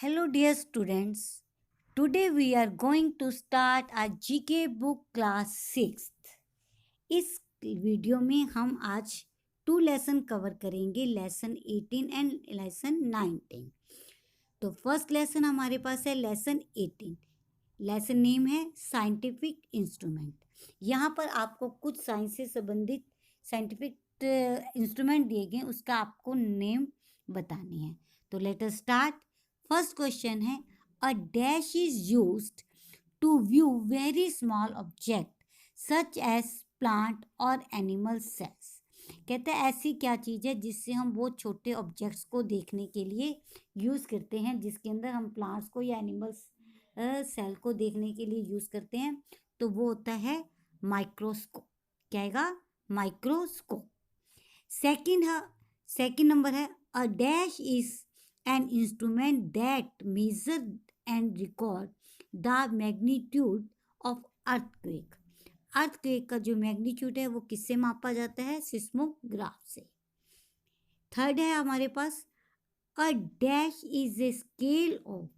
Hello, dear students. Today we are going to start our GK book class 6th. इस video में हम आज 2 lesson cover करेंगे, lesson 18 and lesson 19। तो first lesson हमारे पास है लेसन 18। लेसन नेम है साइंटिफिक इंस्ट्रूमेंट। यहाँ पर आपको कुछ साइंस से संबंधित साइंटिफिक इंस्ट्रूमेंट दिए गए, उसका आपको नेम बताने हैं। तो let us start. First question है, a dash is used to view very small object such as plant और एनिमल सेल्स। कहते हैं ऐसी क्या चीज़ है जिससे हम वो छोटे ऑब्जेक्ट्स को देखने के लिए यूज़ करते हैं, जिसके अंदर हम प्लांट्स को या एनिमल्स सेल को देखने के लिए यूज़ करते हैं। तो वो होता है माइक्रोस्कोप। क्या आएगा? माइक्रोस्कोप। सेकंड नंबर है, a dash is an instrument that measure and record the magnitude of earthquake. Earthquake का जो मैग्नीट्यूड है वो किससे मापा जाता है? सिस्मोग्राफ से। थर्ड है हमारे पास, a dash is a scale of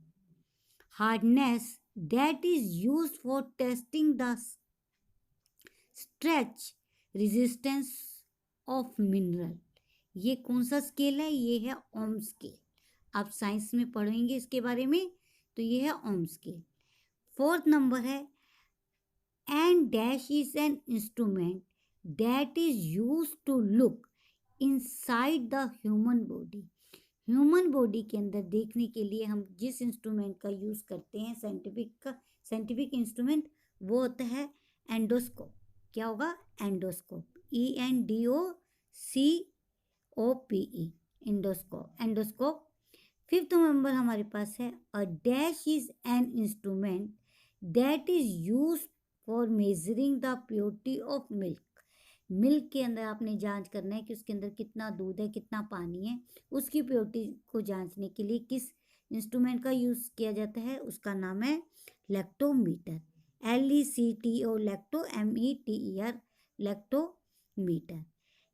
hardness that is used for testing the stretch resistance of mineral। ये कौन सा स्केल है? ये है ओम स्केल। आप साइंस में पढ़ेंगे इसके बारे में, तो ये है ओम स्केल। फोर्थ नंबर है, and dash is an instrument that is use to look inside the human body. Human body के अंदर देखने के लिए हम जिस इंस्ट्रूमेंट का यूज़ करते हैं, साइंटिफिक इंस्ट्रूमेंट, वो होता है एंडोस्कोप। क्या होगा? Endoscope. ENDOSCOPE, endoscope. Fifth number हमारे पास है, a dash is an instrument that is use for measuring the purity of milk. Milk के अंदर आपने जांच करना है कि उसके अंदर कितना दूध है, कितना पानी है। उसकी प्योरिटी को जांचने के लिए किस इंस्ट्रूमेंट का यूज़ किया जाता है? उसका नाम है lactometer. LECTO, lacto METER, lactometer.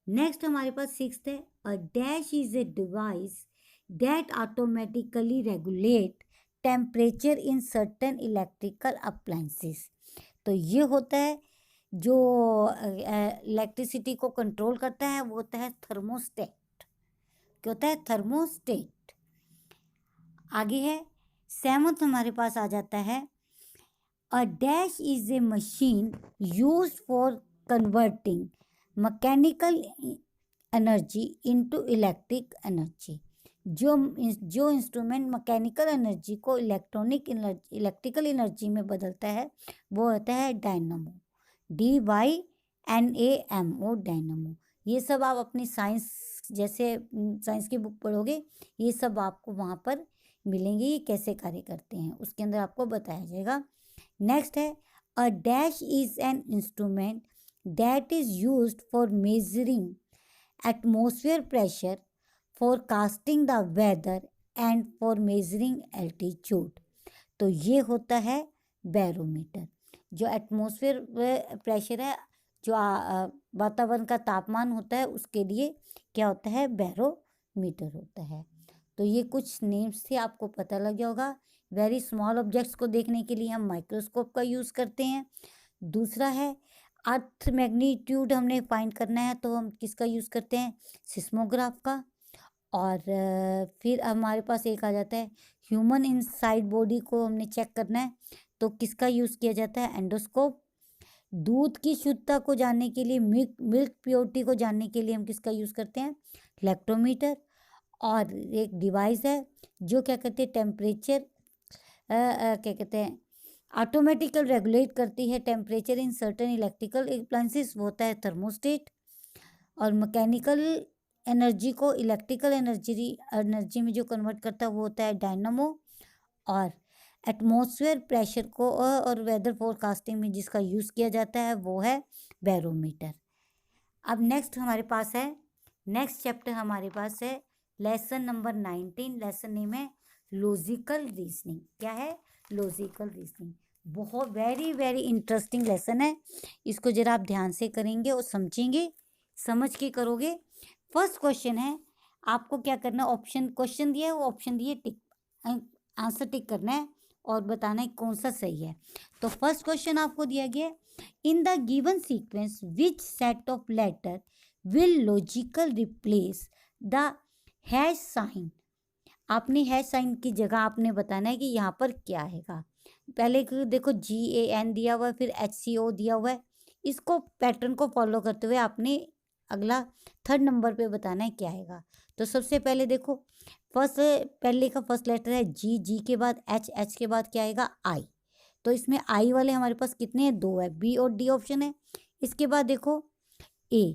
Next हमारे पास सिक्स्थ है, a dash is a device that automatically regulate temperature in certain electrical appliances. तो ये होता है जो इलेक्ट्रिसिटी को कंट्रोल करता है, वो होता है थर्मोस्टेट। क्या होता है? थर्मोस्टेट। आगे है, सेवंथ हमारे पास आ जाता है, a dash is A machine use for converting mechanical energy into electric energy. जो इंस्ट्रूमेंट मैकेनिकल एनर्जी को इलेक्ट्रिकल एनर्जी में बदलता है, वो होता है डायनामो। DYNAMO, dynamo. ये सब आप अपनी साइंस, जैसे साइंस की बुक पढ़ोगे, ये सब आपको वहाँ पर मिलेंगे, ये कैसे कार्य करते हैं उसके अंदर आपको बताया जाएगा। नेक्स्ट है, a dash is an instrument that is used for measuring atmosphere pressure, forecasting the weather and for measuring altitude. तो ये होता है बैरोमीटर। जो एटमॉस्फेयर प्रेशर है, जो वातावरण का तापमान होता है, उसके लिए क्या होता है? बैरोमीटर होता है। तो ये कुछ नेम्स थे, आपको पता लग गया होगा। वेरी स्मॉल ऑब्जेक्ट्स को देखने के लिए हम माइक्रोस्कोप का यूज़ करते हैं। दूसरा है, अर्थ मैग्नीट्यूड हमने फाइंड करना है, तो हम किसका यूज़ करते हैं? सिस्मोग्राफ का। और फिर हमारे पास एक आ जाता है, ह्यूमन इनसाइड बॉडी को हमने चेक करना है, तो किसका यूज़ किया जाता है? एंडोस्कोप। दूध की शुद्धता को जानने के लिए, मिल्क प्योरिटी को जानने के लिए हम किसका यूज़ करते हैं? लैक्टोमीटर। और एक डिवाइस है जो क्या कहते हैं? टेम्परेचर क्या कहते हैं? ऑटोमेटिकल रेगुलेट करती है temperature in certain electrical appliances, वो होता है थर्मोस्टेट। और मैकेनिकल एनर्जी को इलेक्ट्रिकल एनर्जी में जो कन्वर्ट करता है, वो होता है डायनामो। और एटमॉस्फेयर प्रेशर को और वेदर फोरकास्टिंग में जिसका यूज़ किया जाता है, वो है बैरोमीटर। अब नेक्स्ट हमारे पास है, नेक्स्ट चैप्टर हमारे पास है लेसन नंबर 19। लेसन नेम है लॉजिकल रीजनिंग। क्या है? Logical reasoning. बहुत वेरी इंटरेस्टिंग लेसन है। इसको जरा आप ध्यान से करेंगे और समझेंगे, समझ के करोगे। फर्स्ट क्वेश्चन है, आपको क्या करना, ऑप्शन क्वेश्चन दिया है, वो ऑप्शन दिए टिक, आंसर टिक करना है और बताना है कौन सा सही है। तो फर्स्ट क्वेश्चन आपको दिया गया है, in the given sequence which set of letter will logical replace the hash sign. आपने हैश साइन की जगह आपने बताना है कि यहाँ पर क्या आएगा। पहले देखो GAN दिया हुआ है, फिर HCO दिया हुआ है। इसको पैटर्न को फॉलो करते हुए आपने अगला थर्ड नंबर पे बताना है क्या आएगा। तो सबसे पहले देखो पहले का फर्स्ट लेटर है G के बाद H के बाद क्या आएगा I। तो इसमें I वाले हमारे पास कितने हैं, 2 है, B और D ऑप्शन है। इसके बाद देखो A,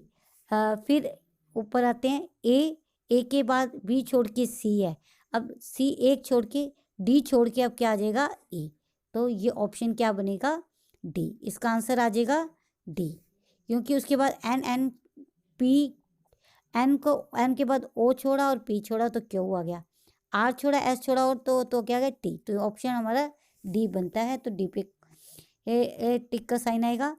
फिर ऊपर आते हैं A के बाद B छोड़ के C है, अब C एक छोड़ के D छोड़ के अब क्या आ जाएगा A। तो ये ऑप्शन क्या बनेगा D, इसका आंसर आ जाएगा D, क्योंकि उसके बाद N के बाद O छोड़ा और P छोड़ा तो Q आ गया, R छोड़ा S छोड़ा और तो क्या गया T। तो ऑप्शन हमारा D बनता है। तो D पे टिक का साइन आएगा।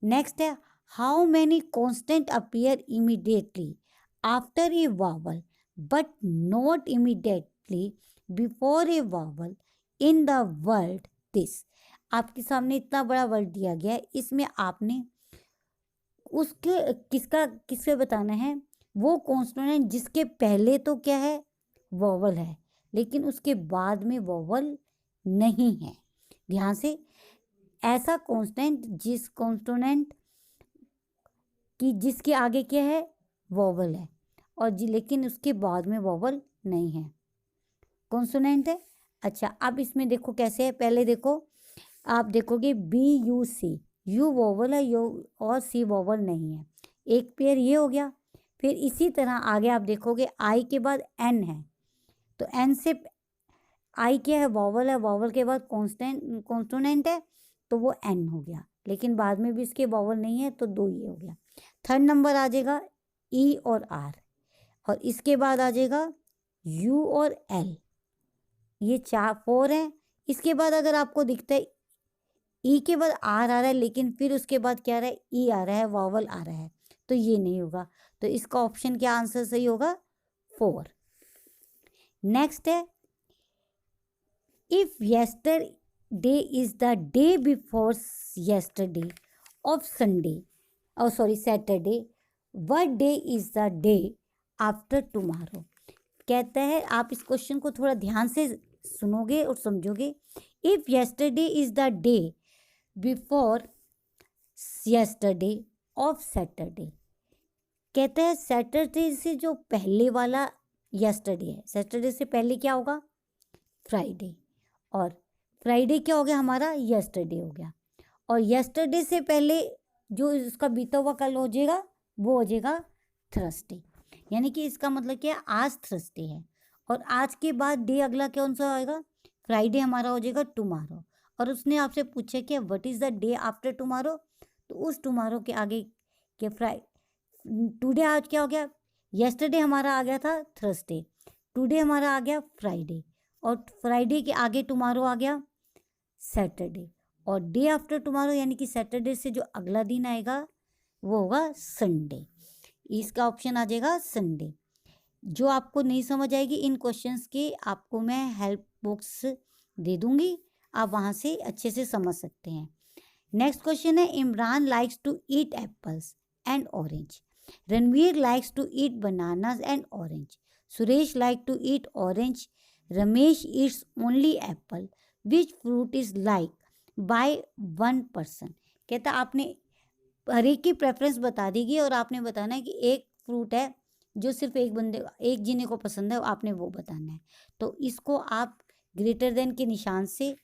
नेक्स्ट है, how many constant appear immediately after a vowel but not immediately before A vowel in the word this. आपके सामने इतना बड़ा वर्ड दिया गया है, इसमें आपने उसके किससे बताना है, वो कॉन्सोनेंट जिसके पहले तो क्या है वोवल है लेकिन उसके बाद में वोवल नहीं है। ध्यान से, ऐसा कॉन्स्टेंट जिस कॉन्सोनेंट की जिसके आगे क्या है वोवल है और लेकिन उसके बाद में वोवल नहीं है, कॉन्सोनेंट है। अच्छा, अब इसमें देखो कैसे है, पहले देखो आप देखोगे BUC, यू वोवल है यू और सी वोवल नहीं है, एक पेयर ये हो गया। फिर इसी तरह आगे आप देखोगे I के बाद N है, तो N से I क्या है वोवल है, वोवल के बाद कॉन्सोनेंट है तो वो N हो गया, लेकिन बाद में भी इसके वोवल नहीं है तो 2 ये हो गया। थर्ड नंबर आ जाएगा E और R और इसके बाद आ जाएगा U और L, ये 4 है। इसके बाद अगर आपको दिखता है E के बाद R आ रहा है लेकिन फिर उसके बाद क्या आ रहा है E आ रहा है, वोवल आ रहा है, तो ये नहीं होगा। तो इसका ऑप्शन क्या आंसर सही होगा 4। नेक्स्ट है, if yesterday is the day before yesterday of Sunday Saturday, what day is the day after tomorrow. कहता है, आप इस क्वेश्चन को थोड़ा ध्यान से सुनोगे और समझोगे। If yesterday is the day before yesterday of Saturday, कहता है सैटरडे से जो पहले वाला yesterday है, सैटरडे से पहले क्या होगा फ्राइडे, और फ्राइडे क्या हो गया हमारा yesterday हो गया, और yesterday से पहले जो इसका बीता हुआ कल हो जाएगा वो हो जाएगा थर्सडे। यानी कि इसका मतलब क्या है, आज थर्सडे है और आज के बाद डे अगला कौन सा आएगा फ्राइडे, हमारा हो जाएगा टुमारो। और उसने आपसे पूछा कि what is the day after tomorrow, तो उस टुमारो के आगे के टुडे आज क्या हो गया, yesterday हमारा आ गया था थर्सडे, टुडे हमारा आ गया फ्राइडे, और फ्राइडे के आगे टुमारो आ गया सैटरडे, और डे आफ्टर टुमारो यानी कि सैटरडे से जो अगला दिन आएगा वो होगा संडे। इसका ऑप्शन आ जाएगा संडे। जो आपको नहीं समझ आएगी इन क्वेश्चंस की, आपको मैं हेल्प बॉक्स दे दूंगी, आप वहाँ से अच्छे से समझ सकते हैं। नेक्स्ट क्वेश्चन है, Imran likes to eat apples and orange, Ranveer likes to eat bananas and orange, Suresh like to eat orange, Ramesh eats only apple, which fruit is like by 1 person. कहता आपने हर एक की प्रेफरेंस बता देगी और आपने बताना है कि एक फ्रूट है जो सिर्फ एक जने को पसंद है, आपने वो बताना है। तो इसको आप ग्रेटर देन के निशान से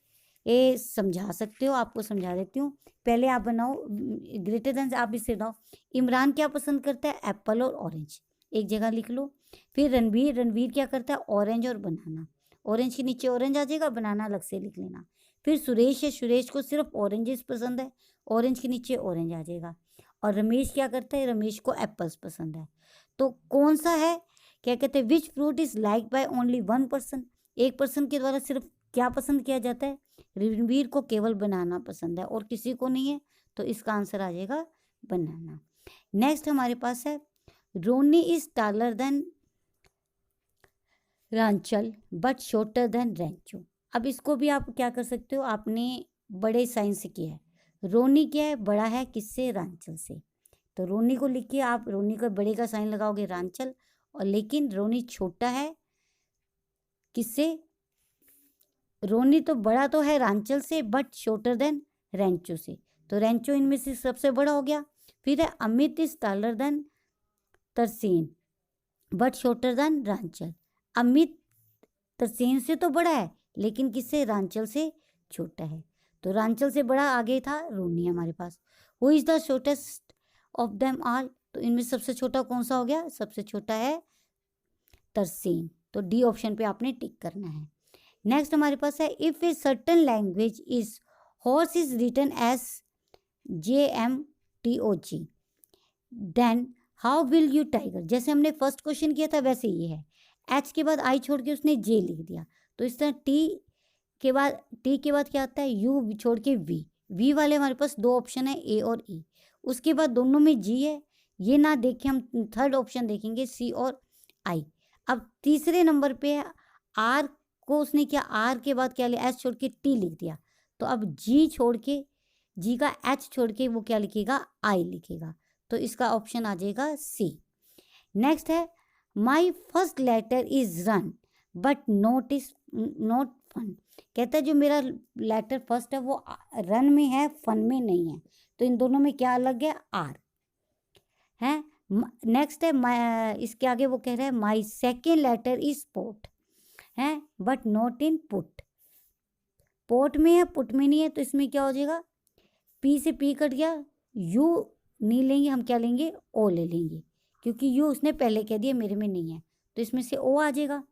ये समझा सकते हो, आपको समझा देती हूँ। पहले आप बनाओ ग्रेटर देन से, आप इससे बनाओ इमरान क्या पसंद करता है, एप्पल और ऑरेंज, एक जगह लिख लो। फिर रणवीर क्या करता है, ऑरेंज और बनाना, ऑरेंज के नीचे ऑरेंज आ जाएगा, बनाना अलग से लिख लेना। फिर सुरेश है, सुरेश को सिर्फ ऑरेंजेस पसंद है, ऑरेंज के नीचे ऑरेंज आ जाएगा। और रमेश क्या करता है, रमेश को एप्पल्स पसंद है। तो कौन सा है, क्या कहते हैं, which fruit is like by only 1 person, एक पर्सन के द्वारा सिर्फ क्या पसंद किया जाता है, रणवीर को केवल बनाना पसंद है और किसी को नहीं है, तो इसका आंसर आ जाएगा बनाना। नेक्स्ट हमारे पास है, Ronnie is taller than Rachel but shorter than Rancho. अब इसको भी आप क्या कर सकते हो, आपने बड़े साइन से किया है। रोनी क्या है, बड़ा है किससे, रांचल से। तो रोनी को लिखिए आप, रोनी का बड़े का साइन लगाओगे रांचल, और लेकिन रोनी छोटा है किससे, रोनी तो बड़ा तो है रांचल से बट शॉर्टर देन रेंचो से, तो रेंचो इनमें से सबसे बड़ा हो गया। फिर है Amit is taller than Tarsen but shorter than Rachel. Amit Tarsen से तो बड़ा है लेकिन किससे, रांचल से छोटा है। तो रांचल से बड़ा आगे था रोनी हमारे पास। Who is the shortest of them all, तो इनमें सबसे छोटा कौन सा हो गया, सबसे छोटा है तरसेन। तो डी ऑप्शन पे आपने टिक करना है। नेक्स्ट हमारे पास है if a certain language is horse is written as JMTOG then how will you tiger. जैसे हमने फर्स्ट क्वेश्चन किया था वैसे ये है, एच के बाद आई छोड़ के उसने जे लिख दिया, तो इस तरह टी के बाद क्या आता है, यू छोड़ के वी वाले हमारे पास दो ऑप्शन है ए और ई, उसके बाद दोनों में जी है, ये ना देखे हम थर्ड ऑप्शन देखेंगे सी और आई। अब तीसरे नंबर पे है आर को उसने क्या, आर के बाद क्या लिया, एस छोड़ के टी लिख दिया, तो अब जी छोड़ के, जी का एच छोड़ के वो क्या लिखेगा, आई लिखेगा, तो इसका ऑप्शन आ जाएगा सी। नेक्स्ट है my first letter is run but not fun. कहता है जो मेरा लेटर फर्स्ट है वो रन में है, फन में नहीं है, तो इन दोनों में क्या अलग है, आर है। नेक्स्ट है इसके आगे वो कह रहा है my second letter is pot है but not in put, pot में है पुट में नहीं है, तो इसमें क्या हो जाएगा, पी से पी कट गया, यू नहीं लेंगे हम, क्या लेंगे, ओ ले लेंगे, क्योंकि यू उसने पहले कह दिया मेरे में नहीं है, तो इसमें से ओ आ जाएगा,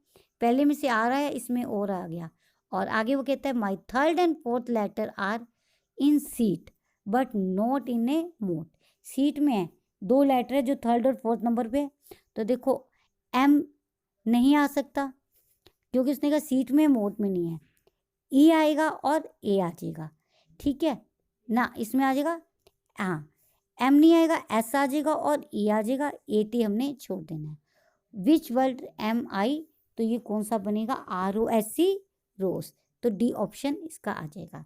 पहले में से आ रहा है इसमें और आ गया। और आगे वो कहता है my third and fourth letter are in seat but not in a moat. Seat में है, दो लेटर है जो थर्ड और फोर्थ नंबर पे है, तो देखो एम नहीं आ सकता क्योंकि उसने कहा सीट में मोट में नहीं है, ई आएगा और ए आ जाएगा, ठीक है ना, इसमें आ जाएगा, हाँ एम नहीं आएगा, एस आ जाएगा और ई आ जाएगा, ए टी हमने छोड़ देना है। विच वर्ड एम आई, तो ये कौन सा बनेगा, ROSC रोज, तो डी ऑप्शन इसका आ जाएगा।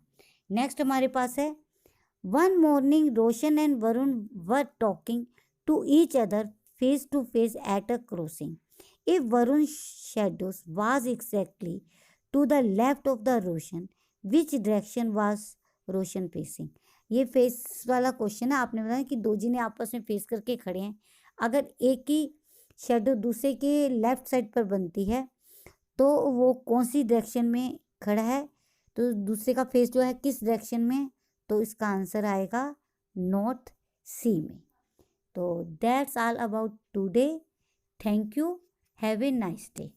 नेक्स्ट हमारे पास है one morning Roshan and Varun were talking to each other face to face at a crossing if Varun shadows was exactly to the left of the Roshan which direction was Roshan facing. ये face वाला question है, आपने बताया कि दो जने आपस में फेस करके खड़े हैं, अगर एक की शेडो दूसरे के लेफ्ट साइड पर बनती है तो वो कौन सी डायरेक्शन में खड़ा है, तो दूसरे का फेस जो है किस डायरेक्शन में, तो इसका आंसर आएगा नॉर्थ सी में। तो that's all about today, thank you, have a nice day.